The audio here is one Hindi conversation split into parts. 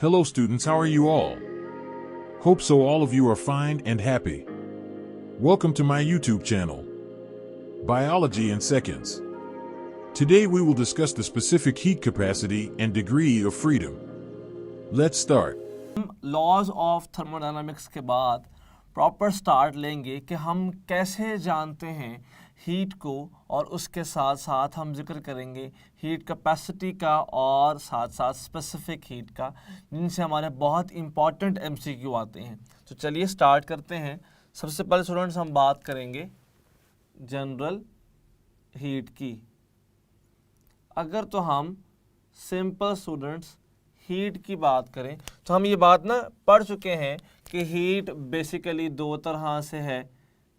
Hello students, how are you all? Hope so all of you are fine and happy. Welcome to my YouTube channel, Biology in Seconds. Today we will discuss the specific heat capacity and degree of freedom. Let's start. हम लॉज ऑफ थर्मोडायनामिक्स के बाद प्रॉपर स्टार्ट लेंगे कि हम कैसे जानते हैं हीट को, और उसके साथ साथ हम जिक्र करेंगे हीट कैपेसिटी का और साथ साथ स्पेसिफिक हीट का, जिनसे हमारे बहुत इंपॉर्टेंट एमसीक्यू आते हैं। तो चलिए स्टार्ट करते हैं। सबसे पहले स्टूडेंट्स हम बात करेंगे जनरल हीट की। अगर तो हम सिंपल स्टूडेंट्स हीट की बात करें तो हम ये बात ना पढ़ चुके हैं कि हीट बेसिकली दो तरह से है,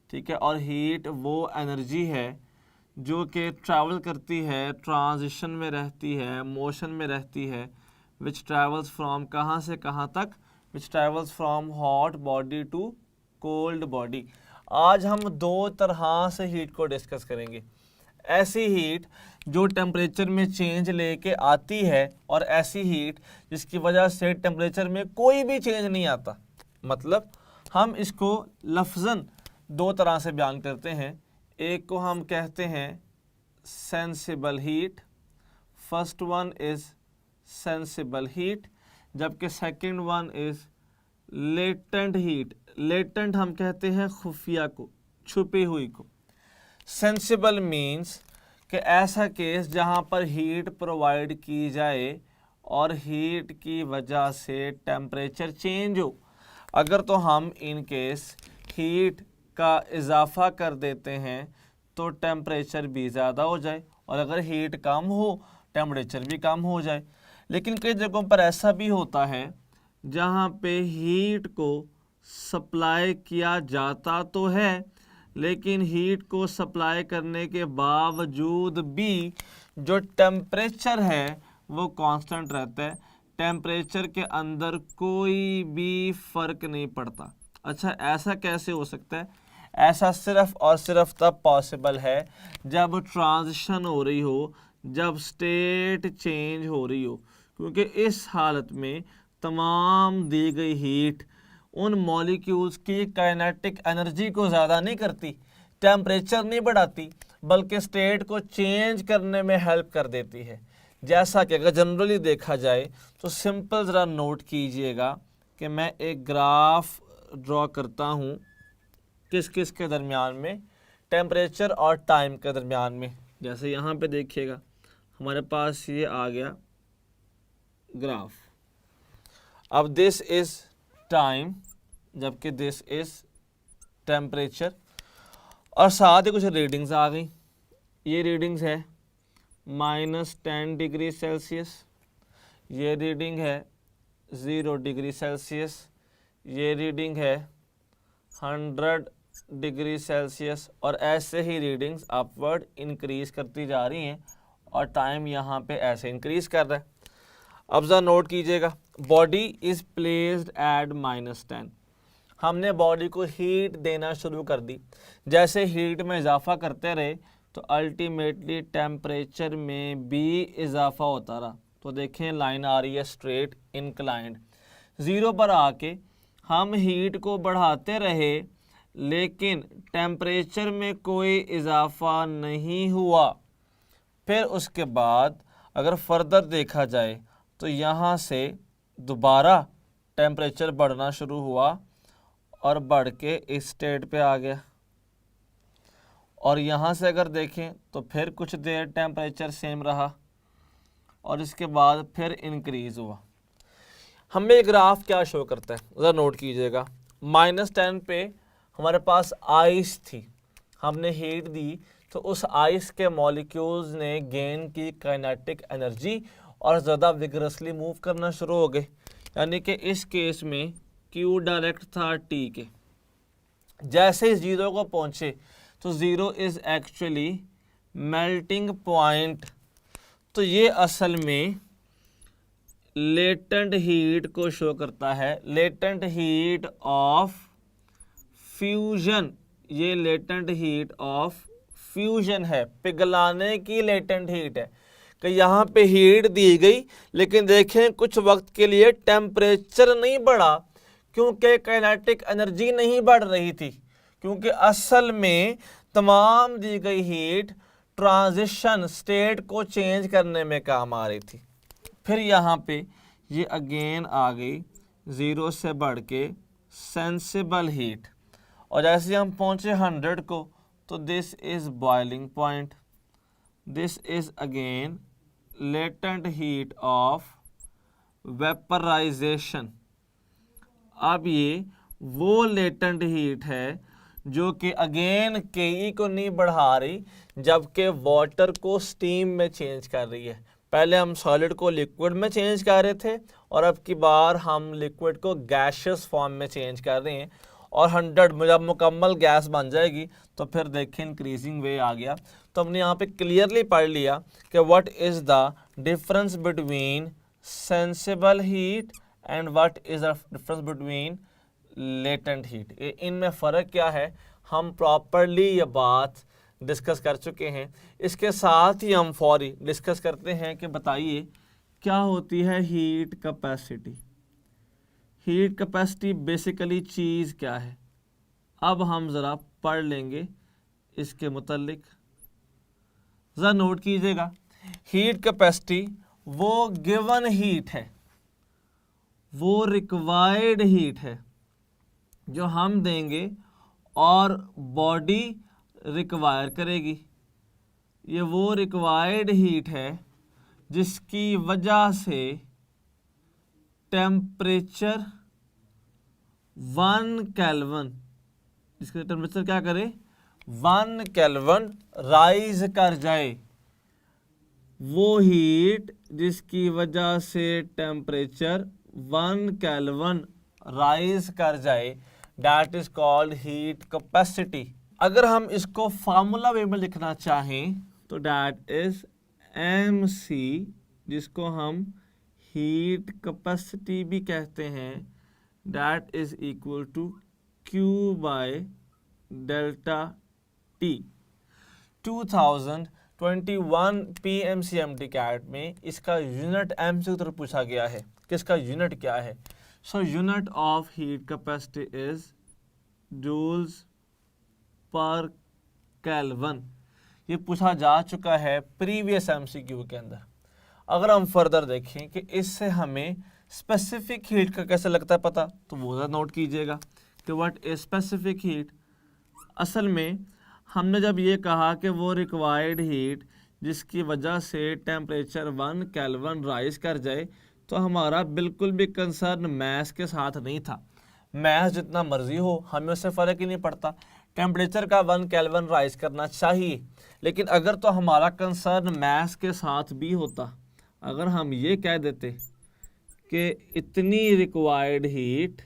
ठीक है। और हीट वो एनर्जी है जो कि ट्रैवल करती है, ट्रांजिशन में रहती है, मोशन में रहती है, विच ट्रैवल्स फ्रॉम कहाँ से कहाँ तक, which travels from hot body to cold body. आज हम दो तरह से हीट को डिस्कस करेंगे। ऐसी हीट जो टेम्परेचर में चेंज लेके आती है, और ऐसी हीट जिसकी वजह से टेम्परेचर में कोई भी चेंज नहीं आता। मतलब हम इसको लफ्ज़न दो तरह से बयान करते हैं। एक को हम कहते हैं sensible heat, first one is sensible heat, जबकि second one is latent heat. Latent हम कहते हैं खुफिया को, छुपी हुई को। सेंसिबल मीन्स कि ऐसा केस जहाँ पर हीट प्रोवाइड की जाए और हीट की वजह से टेम्परेचर चेंज हो। अगर तो हम इन केस हीट का इजाफा कर देते हैं तो टेम्परेचर भी ज़्यादा हो जाए, और अगर हीट कम हो टेम्परेचर भी कम हो जाए। लेकिन कई जगहों पर ऐसा भी होता है जहाँ पे हीट को सप्लाई किया जाता तो है, लेकिन हीट को सप्लाई करने के बावजूद भी जो टेम्परेचर है वो कांस्टेंट रहता है। टेम्परेचर के अंदर कोई भी फ़र्क नहीं पड़ता। अच्छा, ऐसा कैसे हो सकता है? ऐसा सिर्फ और सिर्फ तब पॉसिबल है जब ट्रांजिशन हो रही हो, जब स्टेट चेंज हो रही हो, क्योंकि इस हालत में तमाम दी गई हीट उन मॉलिक्यूल्स की काइनेटिक एनर्जी को ज़्यादा नहीं करती, टेम्परेचर नहीं बढ़ाती, बल्कि स्टेट को चेंज करने में हेल्प कर देती है। जैसा कि अगर जनरली देखा जाए तो सिंपल ज़रा नोट कीजिएगा कि मैं एक ग्राफ ड्रॉ करता हूँ किस किस के दरमियान में, टेम्परेचर और टाइम के दरमियान में। जैसे यहाँ पे देखिएगा हमारे पास ये आ गया ग्राफ। अब दिस इज़ टाइम, जबकि दिस इज़ टेम्परेचर, और साथ ही कुछ रीडिंग्स आ गई। ये रीडिंग्स है -10 डिग्री सेल्सियस, ये रीडिंग है 0 डिग्री सेल्सियस, ये रीडिंग है 100 डिग्री सेल्सियस, और ऐसे ही रीडिंग्स अपवर्ड इंक्रीज़ करती जा रही हैं, और टाइम यहाँ पे ऐसे इंक्रीज़ कर रहा है। अब ज़रा नोट कीजिएगा, बॉडी इज़ प्लेस्ड एट -10। हमने बॉडी को हीट देना शुरू कर दी। जैसे हीट में इजाफा करते रहे तो अल्टीमेटली टेम्परेचर में भी इजाफा होता रहा। तो देखें लाइन आ रही है स्ट्रेट इंक्लाइंड। 0 पर आके हम हीट को बढ़ाते रहे, लेकिन टेम्परेचर में कोई इजाफा नहीं हुआ। फिर उसके बाद अगर फर्दर देखा जाए तो यहाँ से दोबारा टेम्परेचर बढ़ना शुरू हुआ और बढ़ के इस स्टेट पे आ गया, और यहाँ से अगर देखें तो फिर कुछ देर टेम्परेचर सेम रहा, और इसके बाद फिर इंक्रीज़ हुआ। हमें ये ग्राफ क्या शो करता है ज़रा नोट कीजिएगा। -10 पे हमारे पास आइस थी, हमने हीट दी तो उस आइस के मॉलिक्यूल्स ने गेन की काइनेटिक एनर्जी और ज़्यादा विगरसली मूव करना शुरू हो गए। यानी कि इस केस में Q डायरेक्ट था T के। जैसे ही 0 को पहुँचे तो 0 इज़ एक्चुअली मेल्टिंग पॉइंट। तो ये असल में लेटेंट हीट को शो करता है, लेटेंट हीट ऑफ फ्यूजन। ये लेटेंट हीट ऑफ फ्यूजन है, पिघलाने की लेटेंट हीट है। कि यहाँ पे हीट दी गई, लेकिन देखें कुछ वक्त के लिए टेम्परेचर नहीं बढ़ा, क्योंकि काइनेटिक एनर्जी नहीं बढ़ रही थी, क्योंकि असल में तमाम दी गई हीट ट्रांजिशन स्टेट को चेंज करने में काम आ रही थी। फिर यहाँ पे ये अगेन आ गई 0 से बढ़ के सेंसिबल हीट, और जैसे हम पहुँचे 100 को तो this is boiling point, this is again latent heat of vaporization. अब ये वो लेटेंट हीट है जो कि अगेन के को नहीं बढ़ा रही, जबकि वाटर को स्टीम में चेंज कर रही है। पहले हम सॉलिड को लिक्विड में चेंज कर रहे थे और अब की बार हम लिक्विड को गैशियस फॉर्म में चेंज कर रहे हैं, और 100 में जब मुकम्मल गैस बन जाएगी तो फिर देखें इंक्रीजिंग वे आ गया। तो हमने यहाँ पे क्लियरली पढ़ लिया कि what is the difference between sensible heat and what is the difference between latent heat. इनमें फ़र्क क्या है, हम प्रॉपरली ये बात डिस्कस कर चुके हैं। इसके साथ ही हम फौरी डिस्कस करते हैं कि बताइए क्या होती है heat capacity. Heat capacity basically चीज़ क्या है, अब हम ज़रा पढ़ लेंगे इसके मुतल्लिक, ज़रा नोट कीजिएगा। हीट कैपेसिटी वो गिवन हीट है, वो रिक्वायर्ड हीट है जो हम देंगे और बॉडी रिक्वायर करेगी। ये वो रिक्वायर्ड हीट है जिसकी वजह से टेम्परेचर 1 केल्विन, इसका टेम्परेचर क्या करे 1 केल्विन राइज कर जाए। वो हीट जिसकी वजह से टेम्परेचर 1 केल्विन राइज कर जाए, that is called heat capacity. अगर हम इसको फार्मूला वे में लिखना चाहें तो दैट इज MC, जिसको हम हीट कैपेसिटी भी कहते हैं, that is equal to Q by delta T। 2021 PMCMT कैट में इसका यूनिट M से उत्तर पूछा गया है कि इसका यूनिट क्या है। So unit of heat capacity is joules per kelvin. ये पूछा जा चुका है प्रीवियस MCQ के अंदर। अगर हम फर्दर देखें कि इससे हमें स्पेसिफिक हीट का कैसे लगता है पता, तो वो ज़रा नोट कीजिएगा कि व्हाट इज स्पेसिफिक हीट। असल में हमने जब ये कहा कि वो रिक्वायर्ड हीट जिसकी वजह से टेम्परेचर 1 केल्विन राइज कर जाए, तो हमारा बिल्कुल भी कंसर्न मैथ के साथ नहीं था। मैथ जितना मर्जी हो हमें उससे फ़र्क ही नहीं पड़ता, टेम्परेचर का 1 केल्विन राइज करना चाहिए। लेकिन अगर तो हमारा कंसर्न मैथ के साथ भी होता, अगर हम ये कह देते कि इतनी रिक्वायर्ड हीट,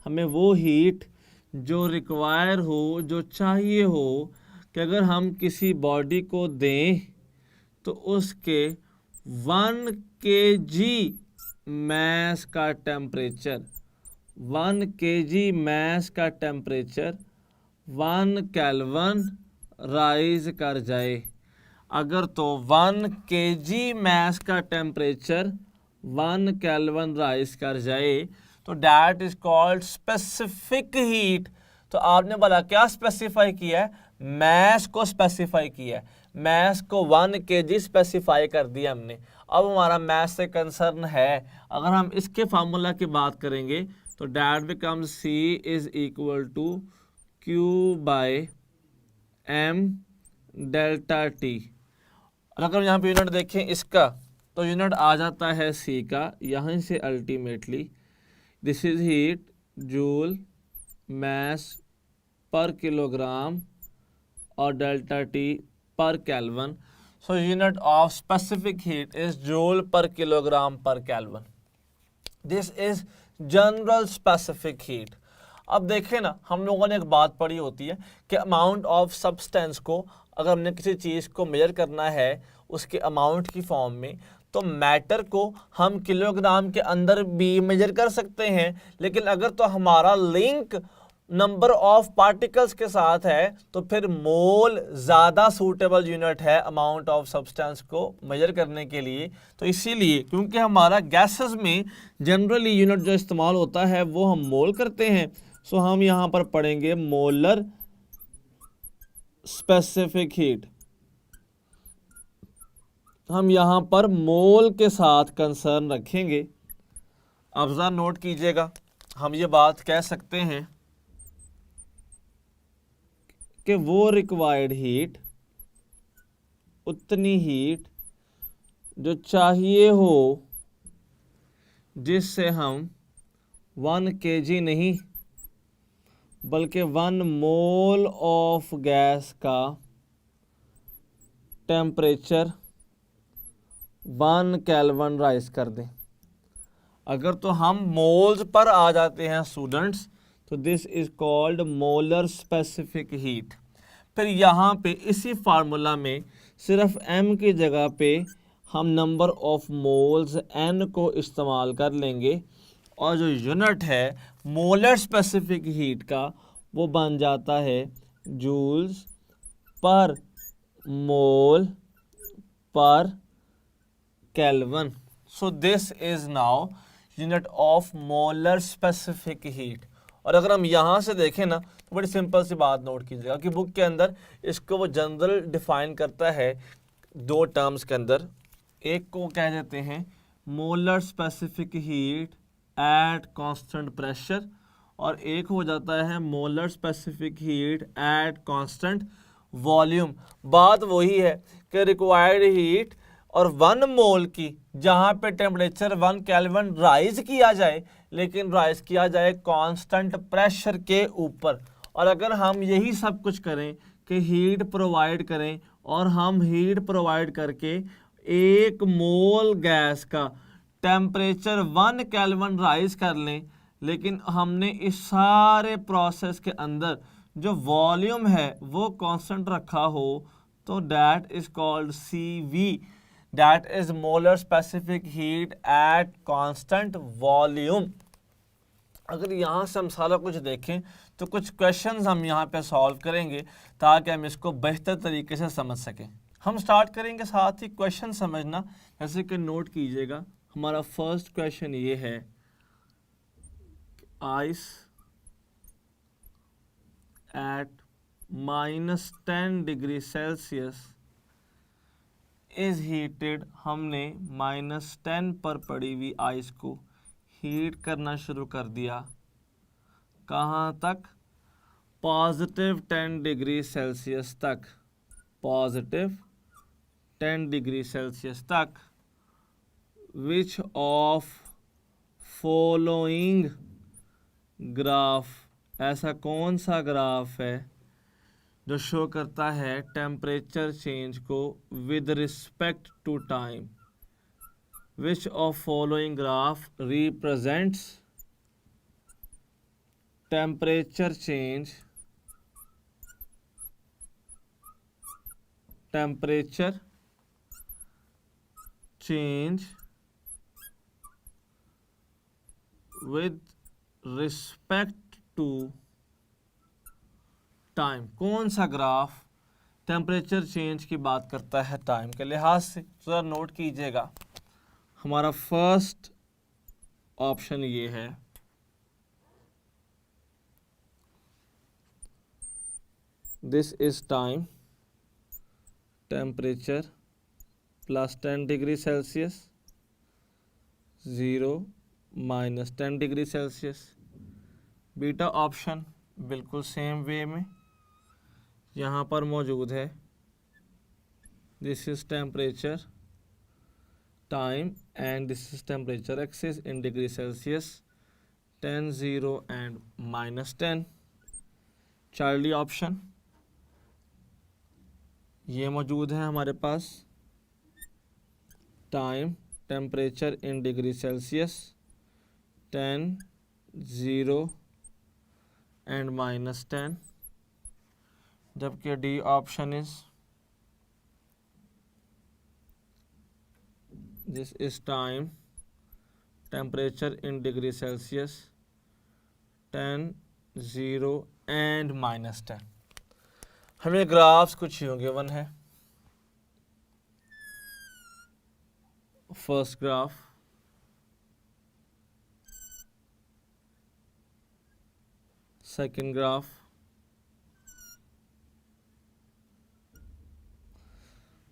हमें वो हीट जो रिक्वायर हो, जो चाहिए हो कि अगर हम किसी बॉडी को दें तो उसके 1 kg मास का टेम्परेचर 1 kg मास का टेम्परेचर 1 केल्विन राइज कर जाए। अगर तो 1 kg मास का टेम्परेचर 1 केल्विन राइज कर जाए तो that is called specific heat. तो आपने बोला क्या स्पेसिफाई किया है, मैस को स्पेसिफाई किया है, मैस को 1 kg स्पेसिफाई कर दिया हमने। अब हमारा मैस से कंसर्न है, अगर हम इसके फार्मूला की बात करेंगे तो that becomes C is equal to Q by M delta T। अगर यहाँ पे यूनिट देखें इसका, तो यूनिट आ जाता है C का, यहाँ से ultimately this is heat joule mass per kilogram और delta T per kelvin. So unit of specific heat is joule per kilogram per kelvin. This is general specific heat. अब देखें ना, हम लोगों ने एक बात पढ़ी होती है कि अमाउंट ऑफ सब्सटेंस को अगर हमने किसी चीज़ को मेजर करना है उसके अमाउंट की फॉर्म में, तो मैटर को हम किलोग्राम के अंदर भी मेजर कर सकते हैं। लेकिन अगर तो हमारा लिंक नंबर ऑफ पार्टिकल्स के साथ है तो फिर मोल ज़्यादा सूटेबल यूनिट है अमाउंट ऑफ सब्सटेंस को मेजर करने के लिए। तो इसीलिए क्योंकि हमारा गैसेस में जनरली यूनिट जो इस्तेमाल होता है वो हम मोल करते हैं, सो हम यहाँ पर पढ़ेंगे मोलर स्पेसिफिक हीट। हम यहाँ पर मोल के साथ कंसर्न रखेंगे। अब ज़रा नोट कीजिएगा, हम ये बात कह सकते हैं कि वो रिक्वायर्ड हीट, उतनी हीट जो चाहिए हो जिससे हम 1 kg नहीं बल्कि 1 मोल ऑफ गैस का टेम्परेचर 1 केल्विन राइज कर दें। अगर तो हम मोल्स पर आ जाते हैं स्टूडेंट्स, तो this is called molar specific heat. फिर यहाँ पे इसी फार्मूला में सिर्फ m की जगह पे हम नंबर ऑफ मोल्स n को इस्तेमाल कर लेंगे और जो यूनिट है मोलर स्पेसिफिक हीट का वो बन जाता है joules per mole per kelvin. So this is now unit of molar specific heat. और अगर हम यहाँ से देखें ना तो बड़ी सिंपल सी बात नोट कीजिएगा कि बुक के अंदर इसको वो जनरल डिफाइन करता है 2 टर्म्स के अंदर। एक को कह देते हैं molar specific heat at constant pressure और एक हो जाता है molar specific heat at constant volume. बात वही है कि रिक्वायर्ड हीट और 1 मोल की जहाँ पे टेम्परेचर 1 केल्विन राइज किया जाए, लेकिन राइज किया जाए कांस्टेंट प्रेशर के ऊपर। और अगर हम यही सब कुछ करें कि हीट प्रोवाइड करें और हम हीट प्रोवाइड करके 1 मोल गैस का टेम्परेचर 1 केल्विन राइज कर लें, लेकिन हमने इस सारे प्रोसेस के अंदर जो वॉल्यूम है वो कांस्टेंट रखा हो, तो that is called CV, that is molar specific heat at constant volume. अगर यहाँ से हम सारा कुछ देखें तो कुछ क्वेश्चंस हम यहाँ पे सॉल्व करेंगे ताकि हम इसको बेहतर तरीके से समझ सकें। हम स्टार्ट करेंगे साथ ही क्वेश्चन समझना, जैसे कि नोट कीजिएगा। हमारा फर्स्ट क्वेश्चन ये है, ice eight -10 degree Celsius is heated. हमने -10 पर पड़ी हुई आइस को हीट करना शुरू कर दिया। कहाँ तक? +10 डिग्री सेल्सियस तक, +10 डिग्री सेल्सियस तक। विच ऑफ फॉलोइंग ग्राफ, ऐसा कौन सा ग्राफ है जो शो करता है टेम्परेचर चेंज को with respect to time? Which of following graph represents temperature change with respect to time? कौन सा ग्राफ टेम्परेचर चेंज की बात करता है टाइम के लिहाज से? जरा नोट कीजिएगा। हमारा फर्स्ट ऑप्शन ये है, this is time, temperature +10 degree Celsius, 0 -10 degree Celsius. Beta option बिल्कुल सेम वे में यहाँ पर मौजूद है, this is temperature time and this is temperature axis in degree Celsius, 10, 0 and -10। Charlie option ये मौजूद है हमारे पास, time temperature in degree Celsius 10, 0 and -10, जबकि D option is this is time temperature in degree Celsius 10, 0 and -10। हमें ग्राफ्स कुछ यूं गिवन है। First graph, second graph,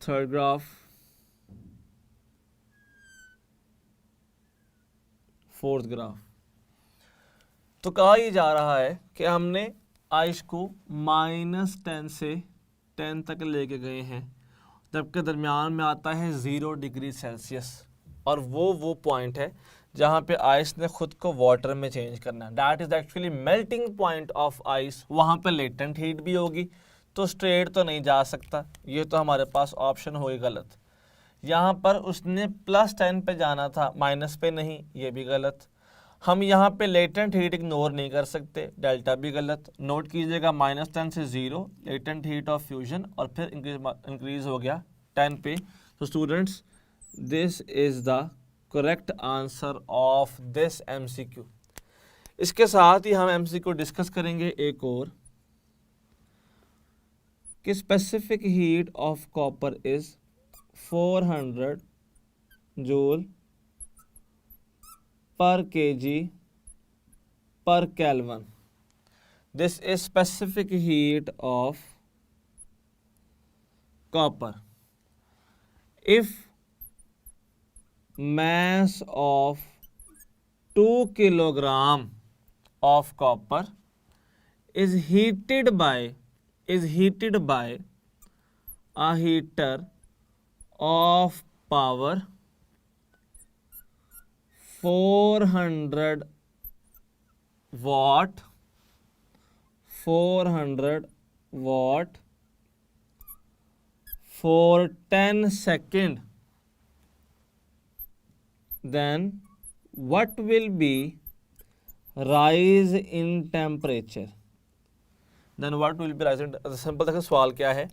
third graph, fourth graph. तो कहा ये जा रहा है कि हमने आइस को -10 से 10 तक लेके गए हैं, जबकि दरमियान में आता है 0 डिग्री सेल्सियस, और वो पॉइंट है जहाँ पे आइस ने खुद को वाटर में चेंज करना है। That is actually melting point of ice. वहाँ पे लेटेंट हीट भी होगी, तो स्ट्रेट तो नहीं जा सकता, ये तो हमारे पास ऑप्शन होगी गलत। यहाँ पर उसने +10 पे जाना था, माइनस पे नहीं, ये भी गलत। हम यहाँ पे लेटेंट हीट इग्नोर नहीं कर सकते, डेल्टा भी गलत। नोट कीजिएगा -10 से 0 लेटेंट हीट ऑफ फ्यूजन, और फिर इंक्रीज हो गया 10 पे। तो students, this is the correct answer of this MCQ। इसके साथ ही हम MCQ डिस्कस करेंगे एक और, कि specific heat of copper is 400 joule per kg per Kelvin. This is specific heat of copper. If mass of 2 kilogram of copper is heated by a heater of power 400 watt for 10 seconds, then what will be rise in temperature? Simple देखो सवाल क्या है।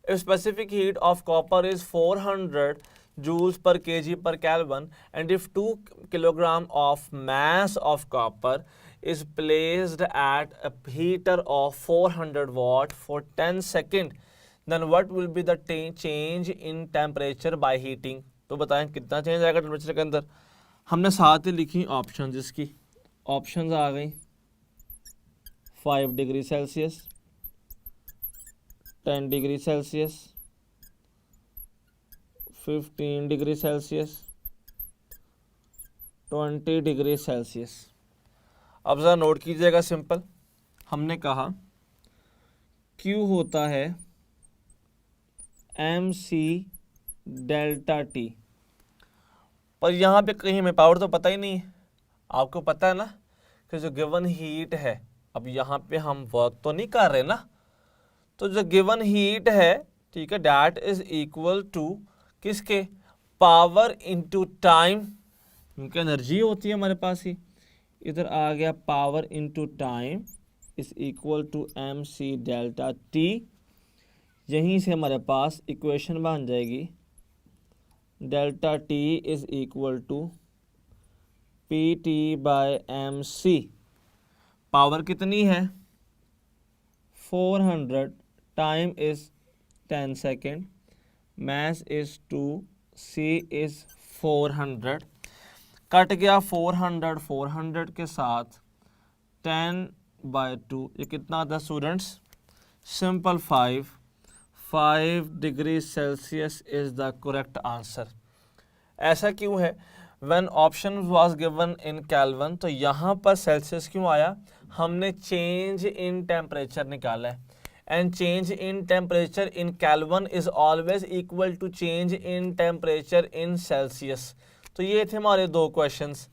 If specific heat of copper is 400 joules per kg per Kelvin, and if 2 kilogram of mass of copper is placed at a heater of 400 watt for 10 seconds, then what will be the change in temperature by heating? तो बताएं कितना चेंज आएगा टेम्परेचर के अंदर। हमने साथ ही लिखी ऑप्शन, जिसकी ऑप्शंस आ गई 5 degree Celsius, 10 degree Celsius, 15 degree Celsius, 20 degree Celsius. अब ज़रा नोट कीजिएगा, सिंपल हमने कहा Q होता है MC डेल्टा T, पर यहाँ पे कहीं हमें पावर तो पता ही नहीं है। आपको पता है ना कि जो गिवन हीट है, अब यहाँ पे हम वर्क तो नहीं कर रहे ना, तो जो गिवन हीट है, ठीक है, डैट इज इक्वल टू किसके, पावर इनटू टाइम, क्योंकि एनर्जी होती है हमारे पास ही, इधर आ गया power into time is equal to MC delta T। यहीं से हमारे पास इक्वेशन बन जाएगी, delta T is equal to PT by MC। Power कितनी है 400, time is 10 second, mass is 2, C is 400। Cut गया 400 के साथ 10/2, ये कितना आता है students, simple 5 degree Celsius is the correct answer. ऐसा क्यों है, when option was given in kelvin, तो यहाँ पर सेल्सियस क्यों आया, हमने चेंज इन टेम्परेचर निकाला है, and change in temperature in kelvin is always equal to change in temperature in celsius. तो ये थे हमारे 2 क्वेश्चंस।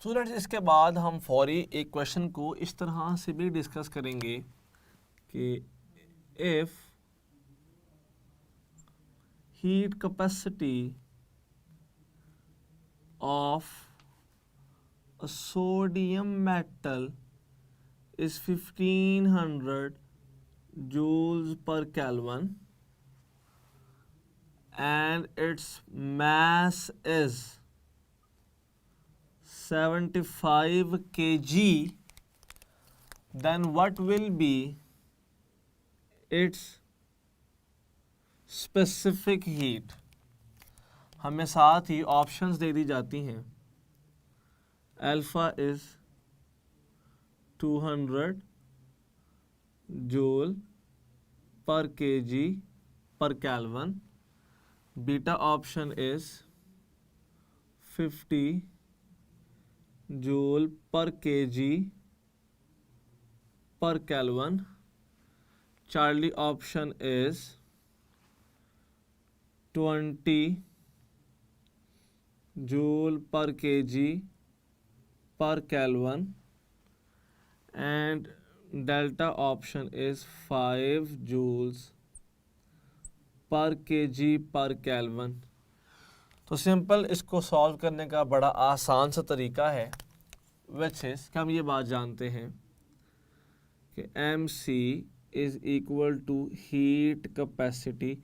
स्टूडेंट्स, इसके बाद हम फौरी एक क्वेश्चन को इस तरह से भी डिस्कस करेंगे कि if heat capacity of a sodium metal is 1500 joules per Kelvin and its mass is 75 kg, then what will be its specific heat? हमें साथ ही ऑप्शंस दे दी जाती हैं। Alpha is 200 joule per KG per kelvin, beta option is 50 joule per KG per Kelvin, Charlie option is 20 joule per kg per Kelvin, and delta option is 5 joules per kg per Kelvin। तो सिंपल इसको सॉल्व करने का बड़ा आसान सा तरीका है, विच इज कि हम ये बात जानते हैं कि MC is equal to heat capacity.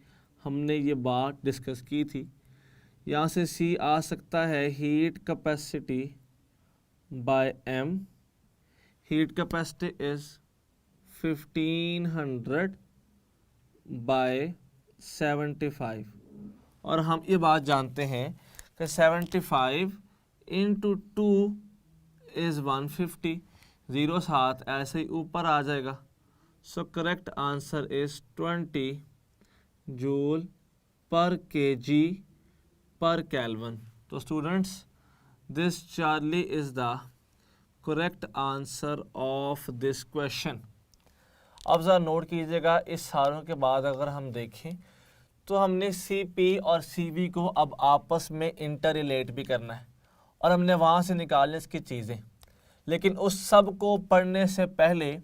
हमने ये बात डिस्कस की थी। यहाँ से C आ सकता है heat capacity by M। Heat capacity is 1500 by 75, और हम ये बात जानते हैं कि 75 इंटू 2 इज़ 150। 0 साथ ऐसे ही ऊपर आ जाएगा। So correct answer is 20 joule per KG per kelvin. तो students, this Charlie is the correct answer of this question. अब ज़रा नोट कीजिएगा, इस सारों के बाद अगर हम देखें तो हमने CP और CV को अब आपस में इंटर रिलेट भी करना है, और हमने वहाँ से निकालने इसकी चीज़ें। लेकिन उस सब को पढ़ने से पहले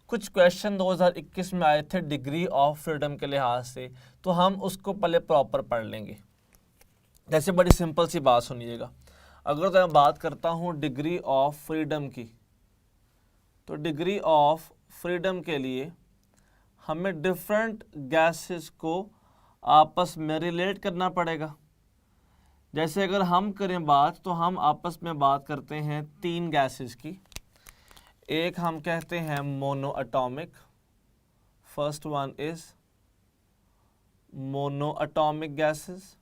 कुछ क्वेश्चन 2021 में आए थे डिग्री ऑफ फ्रीडम के लिहाज से, तो हम उसको पहले प्रॉपर पढ़ लेंगे। जैसे बड़ी सिंपल सी बात सुनिएगा, अगर तो मैं बात करता हूँ डिग्री ऑफ फ्रीडम की, तो डिग्री ऑफ फ्रीडम के लिए हमें डिफरेंट गैसेस को आपस में रिलेट करना पड़ेगा। जैसे अगर हम करें बात, तो हम आपस में बात करते हैं 3 गैसेस की। एक हम कहते हैं mono atomic, first one is mono atomic gases.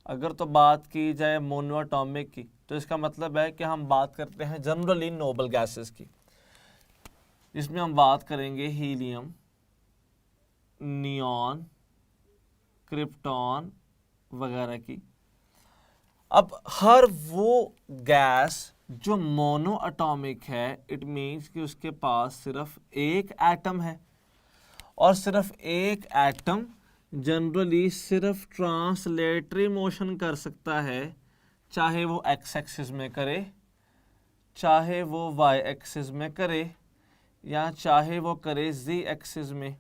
अगर तो बात की जाए मोनो एटॉमिक की, तो इसका मतलब है कि हम बात करते हैं जनरली नोबल गैसेस की, जिसमें हम बात करेंगे हीलियम, नियॉन, क्रिप्टॉन वगैरह की। अब हर वो गैस जो मोनो एटॉमिक है, इट मीन्स कि उसके पास सिर्फ एक एटम है, और सिर्फ एक एटम जनरली सिर्फ ट्रांसलेटरी मोशन कर सकता है, चाहे वो एक्स एक्सिस में करे, चाहे वो वाई एक्सिस में करे, या चाहे वो करे जी एक्सिस में।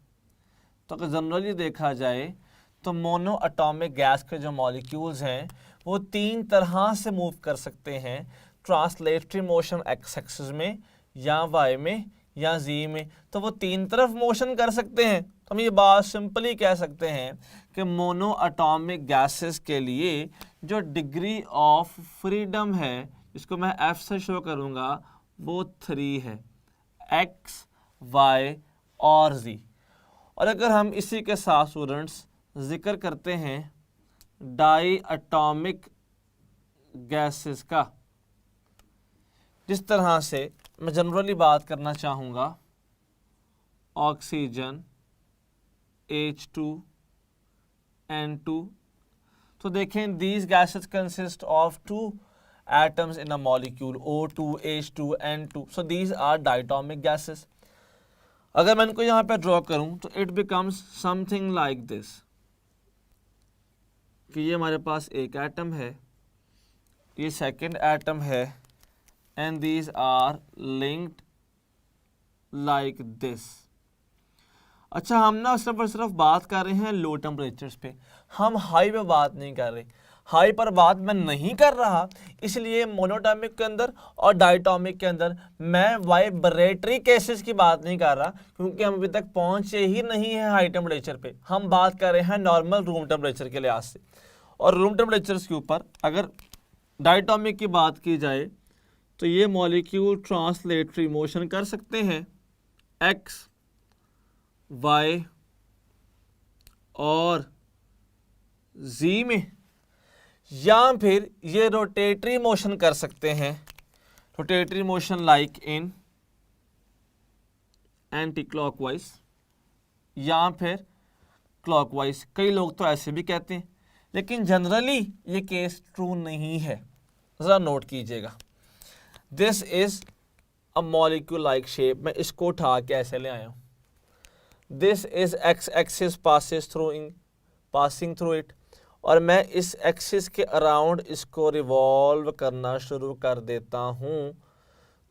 तो अगर जनरली देखा जाए तो मोनो एटॉमिक गैस के जो मॉलिक्यूल्स हैं वो 3 तरह से मूव कर सकते हैं, ट्रांसलेटरी मोशन एक्स एक्सिस में, या वाई में, या जी में। तो वो 3 तरफ मोशन कर सकते हैं। तो हम ये बात सिंपली कह सकते हैं कि मोनो एटॉमिक गैसेस के लिए जो डिग्री ऑफ फ्रीडम है, इसको मैं F से शो करूँगा, वो 3 है, X, Y और Z। और अगर हम इसी के साथ स्टूडेंट्स जिक्र करते हैं डाई एटॉमिक गैसेस का, जिस तरह से मैं जनरली बात करना चाहूँगा ऑक्सीजन, H2N2, तो देखें these gases consist of 2 atoms in a molecule, O2, H2N2, so these are diatomic gases। अगर मैं इनको यहाँ पे ड्रॉ करूँ तो it becomes something like this, कि ये हमारे पास एक एटम है, ये सेकंड एटम है, and these are linked like this. अच्छा, हम ना सिर्फ और सिर्फ बात कर रहे हैं लो टेम्परेचर्स पे, हम हाई पे बात नहीं कर रहे। हाई पर बात मैं नहीं कर रहा, इसलिए मोनोटॉमिक के अंदर और डायटॉमिक के अंदर मैं वाइब्रेटरी केसेस की बात नहीं कर रहा, क्योंकि हम अभी तक पहुंचे ही नहीं है हाई टेम्परेचर पे। हम बात कर रहे हैं नॉर्मल रूम टेम्परेचर के लिहाज से। और रूम टेम्परेचर के ऊपर अगर डायटॉमिक की बात की जाए तो ये मॉलिक्यूल ट्रांसलेटरी मोशन कर सकते हैं एक्स, वाई और जी में, या फिर ये रोटेटरी मोशन कर सकते हैं, rotatory motion like in anticlockwise या फिर क्लॉकवाइज। कई लोग तो ऐसे भी कहते हैं, लेकिन जनरली ये केस ट्रू नहीं है। ज़रा नोट कीजिएगा, this is a molecule like shape. मैं इसको उठा के ऐसे ले आया हूँ। This is x axis passing through it, और मैं इस एक्सिस के अराउंड इसको रिवॉल्व करना शुरू कर देता हूँ।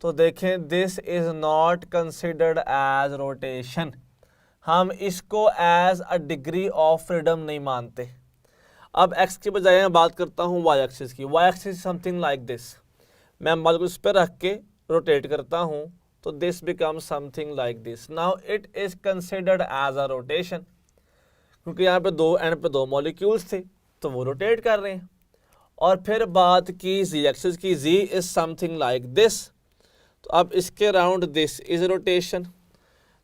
तो देखें, this is not considered as rotation. हम इसको as a degree of freedom नहीं मानते। अब एक्स के बजाय मैं बात करता हूँ वाई एक्सिस की। Y axis something like this. मैं मॉलिक्यूल इस पर रख के रोटेट करता हूँ, तो this become something like this. Now it is considered as a rotation, क्योंकि यहाँ पे दो एंड पे दो मॉलिक्यूल्स थे, तो वो रोटेट कर रहे हैं। और फिर बात की जी एक्सिस की, Z is something like this, तो अब इसके around this is rotation,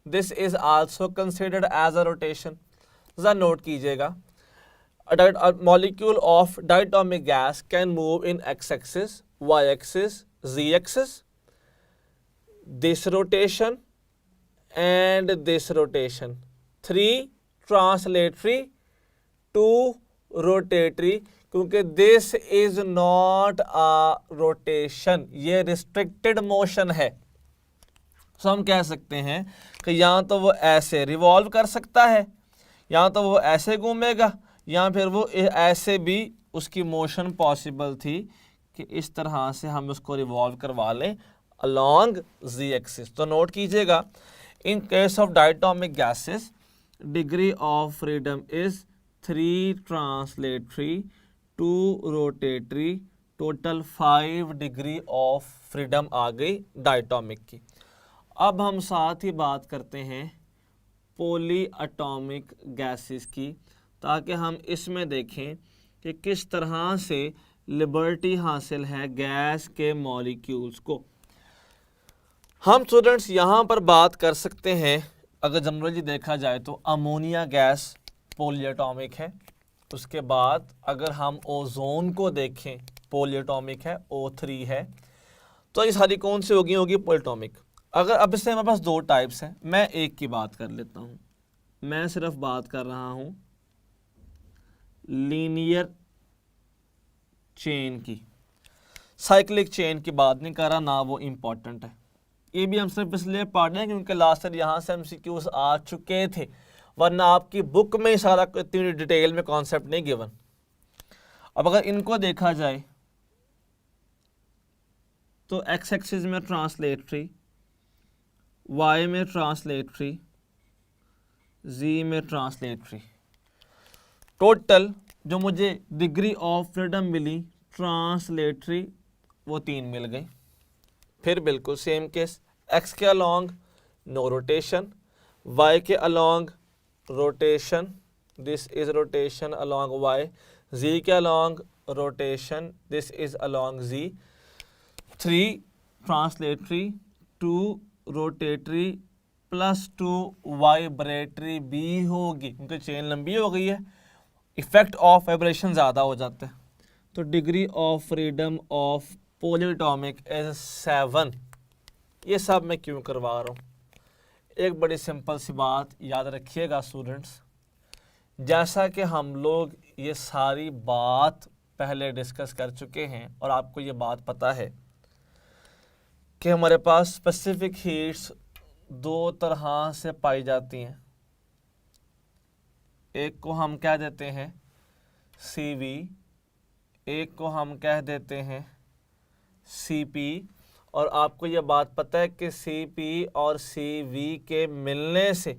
this is also considered as a rotation. ज़रा नोट कीजिएगा, a molecule of diatomic gas can move in x-axis, y-axis, z-axis, this rotation and this rotation, 3 translatory, 2 rotatory, क्योंकि this is not a rotation, ये restricted motion है। तो हम कह सकते हैं कि या तो वो ऐसे रिवॉल्व कर सकता है, या तो वो ऐसे घूमेगा, या फिर वो ऐसे भी उसकी मोशन पॉसिबल थी कि इस तरह से हम उसको रिवॉल्व करवा लें अलोंग जी एक्सिस। तो नोट कीजिएगा, in case of diatomic gases degree of freedom is 3 translatory, 2 rotatory, total 5 degree of freedom आ गई डायटोमिक की। अब हम साथ ही बात करते हैं पॉली एटॉमिक गैसेस की, ताकि हम इसमें देखें कि किस तरह से लिबर्टी हासिल है गैस के मॉलिक्यूल्स को। हम स्टूडेंट्स यहाँ पर बात कर सकते हैं, अगर जनरली देखा जाए तो अमोनिया गैस पॉली एटॉमिक है। उसके बाद अगर हम ओजोन को देखें पॉली एटॉमिक है, O3 है। तो ये सारी कौन सी होगी पॉली एटॉमिक। अगर अब इससे हमारे पास 2 टाइप्स हैं, मैं एक की बात कर लेता हूँ। मैं सिर्फ बात कर रहा हूँ लीनियर चेन की, साइक्लिक चेन की बात नहीं कर रहा, ना वो इम्पॉर्टेंट है। ये भी हम सिर्फ इसलिए पढ़ रहे हैं क्योंकि लास्ट ईयर यहाँ से MCQs आ चुके थे, वरना आपकी बुक में सारा इतनी डिटेल में कॉन्सेप्ट नहीं गिवन। अब अगर इनको देखा जाए तो एक्स एक्सिस में ट्रांसलेटरी, वाई में ट्रांसलेटरी, जी में ट्रांसलेटरी, टोटल जो मुझे डिग्री ऑफ फ्रीडम मिली ट्रांसलेटरी वो 3 मिल गई। फिर बिल्कुल सेम केस, एक्स के अलोंग नो रोटेशन, वाई के along rotation, this is rotation along y, z के along rotation, this is along z. 3 translatory, 2 rotatory plus 2 vibratory भी होगी, क्योंकि चेन लंबी हो गई है, इफेक्ट ऑफ वाइब्रेशन ज़्यादा हो जाता है। तो degree of freedom of poly atomic is 7। ये सब मैं क्यों करवा रहा हूँ, एक बड़ी सिंपल सी बात याद रखिएगा स्टूडेंट्स, जैसा कि हम लोग ये सारी बात पहले डिस्कस कर चुके हैं और आपको ये बात पता है कि हमारे पास स्पेसिफिक हीट्स 2 तरह से पाई जाती हैं। एक को हम कह देते हैं CV, एक को हम कह देते हैं CP। और आपको ये बात पता है कि CP और CV के मिलने से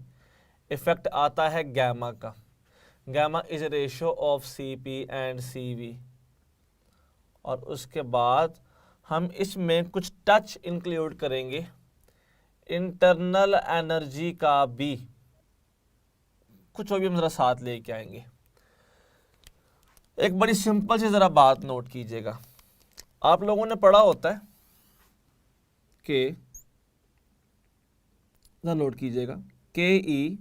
इफ़ेक्ट आता है गैमा का। Gamma is ratio of CP and CV। और उसके बाद हम इसमें कुछ टच इंक्लूड करेंगे इंटरनल एनर्जी का भी, कुछ और भी हम ज़रा साथ लेके आएंगे। एक बड़ी सिंपल सी ज़रा बात नोट कीजिएगा, आप लोगों ने पढ़ा होता है के, नोट कीजिएगा, के E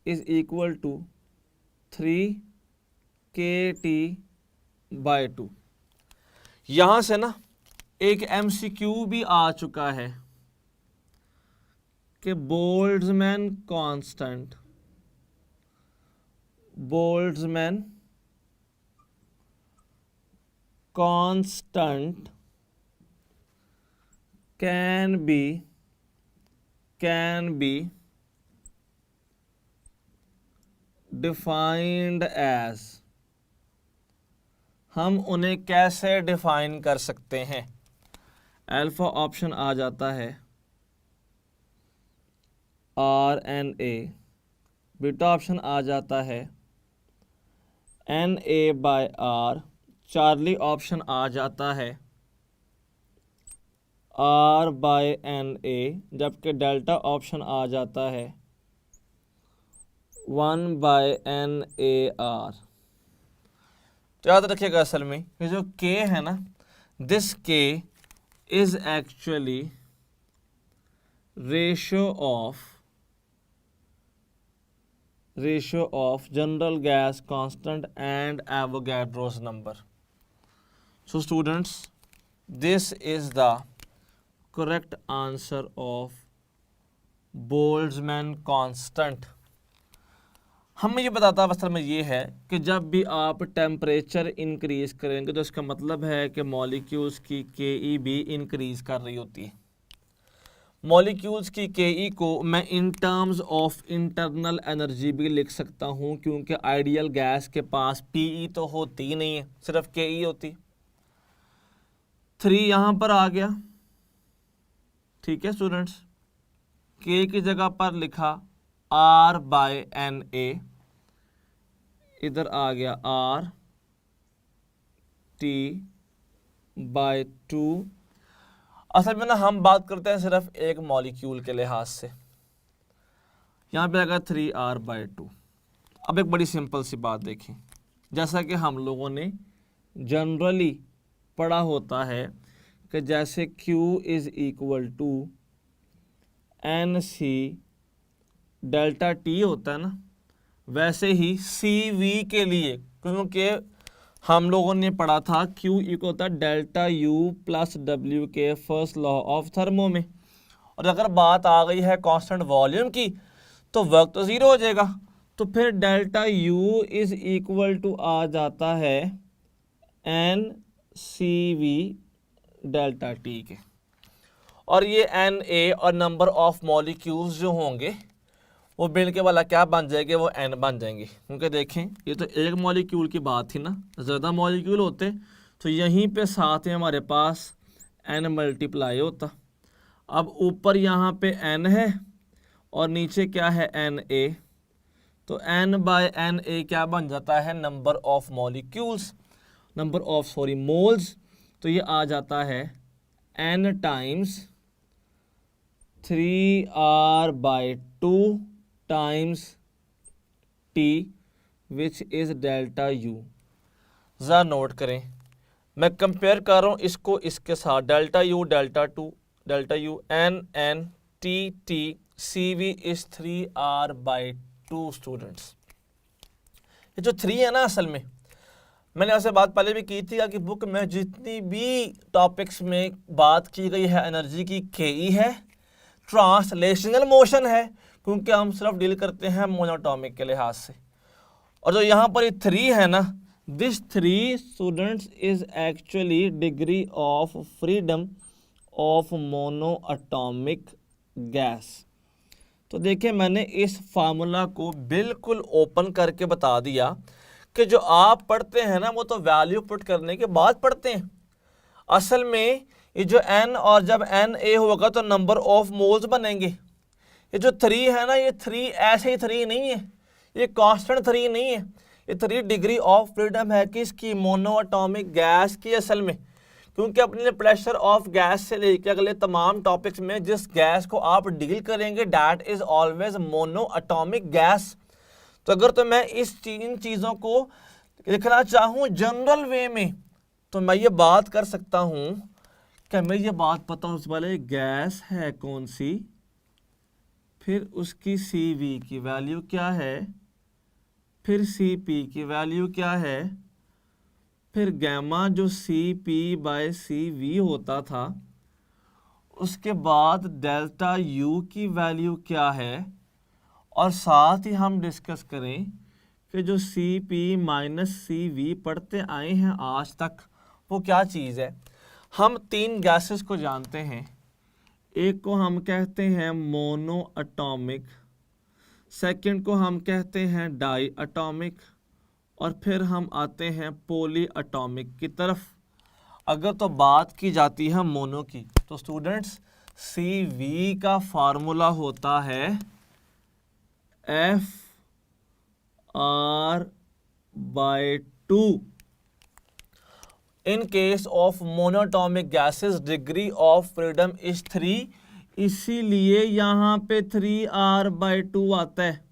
is equal to 3kT/2। यहां से ना एक MCQ भी आ चुका है कि Boltzmann constant can be defined as, हम उन्हें कैसे डिफाइन कर सकते हैं। अल्फा ऑप्शन आ जाता है RNA, बीटा ऑप्शन आ जाता है NA/R, चार्ली ऑप्शन आ जाता है R/NA, जबकि डेल्टा ऑप्शन आ जाता है 1/NAR। तो याद रखिएगा, असल में ये जो K है ना, this K is actually ratio of general gas constant and Avogadro's number. So students, this is the correct answer of Boltzmann constant. हमें ये बताता असल में ये है कि जब भी आप टेम्परेचर इंक्रीज करेंगे तो इसका मतलब है कि मॉलिक्यूल्स की के भी इंक्रीज कर रही होती है। मॉलिक्यूल्स की के को मैं इन टर्म्स ऑफ इंटरनल एनर्जी भी लिख सकता हूँ, क्योंकि आइडियल गैस के पास पीई तो होती ही नहीं है, सिर्फ के होती। 3 यहाँ पर आ गया, ठीक है स्टूडेंट्स, के की जगह पर लिखा R/NA, इधर आ गया RT/2। असल में ना हम बात करते हैं सिर्फ एक मॉलिक्यूल के लिहाज से। यहाँ पे आएगा 3R/2। अब एक बड़ी सिंपल सी बात देखें, जैसा कि हम लोगों ने जनरली पढ़ा होता है कि जैसे Q is equal to NC delta T होता है ना, वैसे ही CV के लिए, क्योंकि हम लोगों ने पढ़ा था Q इक्वल होता है डेल्टा U प्लस W के फर्स्ट लॉ ऑफ थर्मो में। और अगर बात आ गई है कांस्टेंट वॉल्यूम की तो वर्क तो ज़ीरो हो जाएगा, तो फिर delta U is equal to आ जाता है NCV डेल्टा T के। और ये NA और नंबर ऑफ मॉलिक्यूल्स जो होंगे वो मिल के वाला क्या बन जाएंगे, वो N बन जाएंगे। क्योंकि देखें ये तो एक मॉलिक्यूल की बात थी ना, ज़्यादा मॉलिक्यूल होते तो यहीं पे साथ में हमारे पास N मल्टीप्लाई होता। अब ऊपर यहाँ पे N है और नीचे क्या है NA, तो N/NA क्या बन जाता है, number of molecules, number of moles. तो ये आ जाता है N times 3R/2 times T which is delta U। ज़रा नोट करें, मैं कंपेयर कर रहा हूँ इसको इसके साथ, delta U delta U N T CV is 3R/2 students. ये जो 3 है ना, असल में मैंने आपसे बात पहले भी की थी कि बुक में जितनी भी टॉपिक्स में बात की गई है एनर्जी की, के है, ट्रांसलेशनल मोशन है, क्योंकि हम सिर्फ डील करते हैं मोनोटॉमिक के लिहाज से। और जो यहाँ पर 3 है ना, this 3 students is actually degree of freedom of monoatomic gas. तो देखिए मैंने इस फार्मूला को बिल्कुल ओपन करके बता दिया कि जो आप पढ़ते हैं ना वो तो वैल्यू पुट करने के बाद पढ़ते हैं। असल में ये जो N और जब NA होगा तो नंबर ऑफ मोल्स बनेंगे। ये जो 3 है ना, ये 3 ऐसे ही 3 नहीं है, ये कांस्टेंट 3 नहीं है, ये 3 डिग्री ऑफ फ्रीडम है किसकी, मोनोअटॉमिक गैस की। असल में क्योंकि अपने प्रेशर ऑफ गैस से लेकर अगले तमाम टॉपिक्स में जिस गैस को आप डील करेंगे डैट इज ऑलवेज मोनोअटॉमिक गैस। तो अगर तो मैं इन चीज़ों को लिखना चाहूँ जनरल वे में तो मैं ये बात कर सकता हूँ क्या हमें ये बात पता हो वाले गैस है कौन सी, फिर उसकी CV की वैल्यू क्या है, फिर CP की वैल्यू क्या है, फिर गैमा जो CP/CV होता था, उसके बाद डेल्टा U की वैल्यू क्या है, और साथ ही हम डिस्कस करें कि जो CP-CV पढ़ते आए हैं आज तक वो क्या चीज़ है। हम 3 गैसेस को जानते हैं, एक को हम कहते हैं मोनो एटॉमिक, सेकंड को हम कहते हैं डाई एटॉमिक, और फिर हम आते हैं पॉली एटॉमिक की तरफ। अगर तो बात की जाती है मोनो की, तो स्टूडेंट्स CV का फार्मूला होता है FR/2। In case of monatomic gases degree of freedom is 3, इसीलिए यहाँ पे 3R/2 आता है।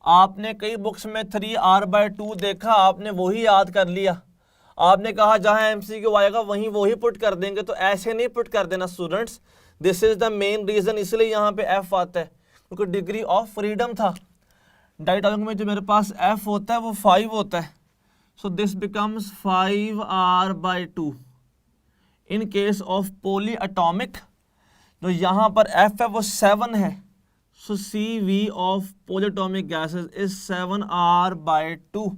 आपने कई बुक्स में 3R/2 देखा, आपने वही याद कर लिया, आपने कहा जहाँ MCQ आएगा वहीं वही पुट कर देंगे, तो ऐसे नहीं पुट कर देना students. This is the main reason, इसलिए यहाँ पे F आता है क्योंकि डिग्री ऑफ फ्रीडम था। डायटोमिक में जो मेरे पास F होता है वो 5 होता है, so this becomes 5R/2। In case of poly atomic जो यहाँ पर F है वो 7 है, सो CV of polyatomic gases is 7R/2।